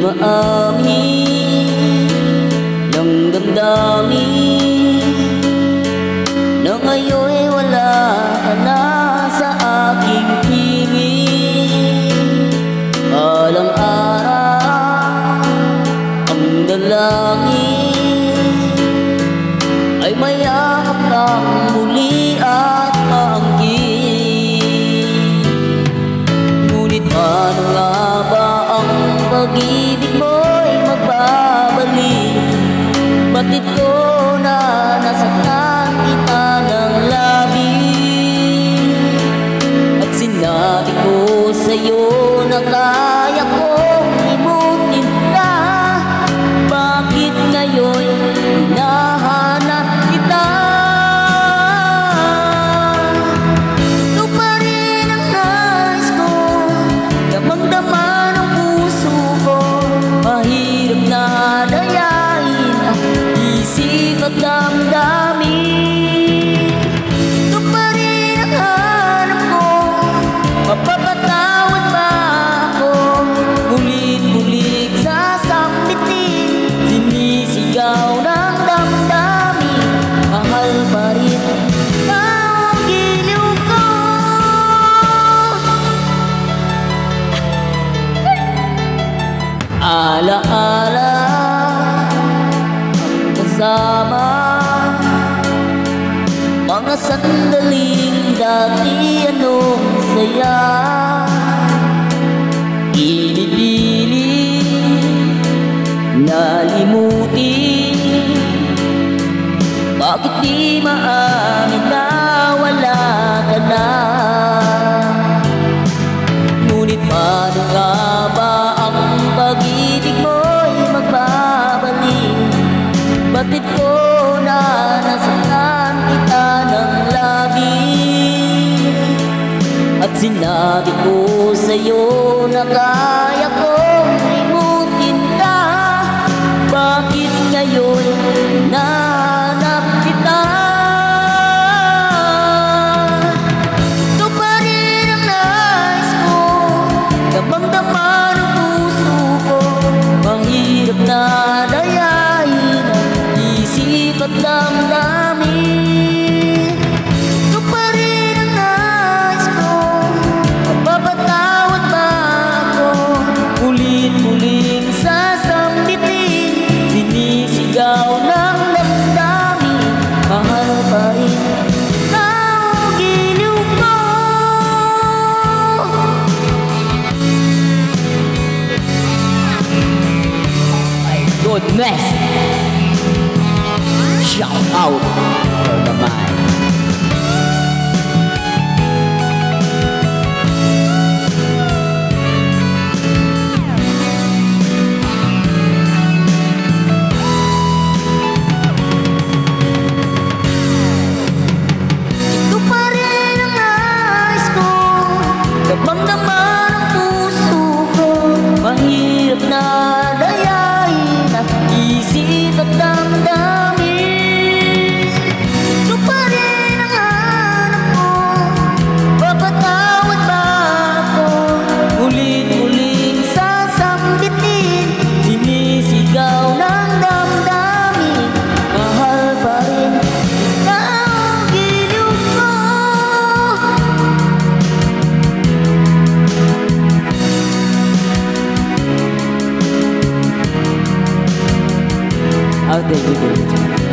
maamin ng damdamin na ngayon'y wala ka na sa aking tingin. Alang-araw ang dalangin ay mayakap kang muli at maangkin. Ngunit paano nga ba ang pag-ibig mo'y magbabalik? Bakit ko na nasaktan kita ng labis? At sinabi ko sa'yo na kaya kong limutin ka. Bakit ngayon hinahanap kita? Ito pa rin ang nais ko, damang-dama ng puso ko. Mahirap na dayain ang isip at damdamin. Ito pa rin ang hanap ko, mapapatawad ba ako? Ulit-ulit sasambitin, sinisigaw ng damdamin. Mahal pa rin ang giliw ko. Ala-ala ang kasama, mga sandaling dati anong saya. Inipilit nalimutin, bakit di maamin na wala ka na? Ngunit paano nga ba ang pag-ibig mo'y magbabalik? Bakit ko na nasaktan kita ng labis? At sinabi ko sa'yo na kaya kong limutin ka. Bakit ngayon nahanap kita? Ito pa rin ang nais ko, damang-dama ng puso ko. Mahirap na dayain ang isip at damdamin. Ito pa rin ang nais ko, mapapatawad ba ako? Ulit-uling sasambitin, sinisigaw ng damdamin. Mahal pa rin ang giliw ko. My goodness! Shout out for the mind. Ito pa rin ang nais ko, damang-dama ng puso ko. Mahirap na dayain ang isip at damdamin. Ito pa rin ang hanap ko, papatawad ba ako? Ulit-uling sasambitin, sinisigaw ng damdamin. Mahal pa rin ang giliw ko. Oh, thank you.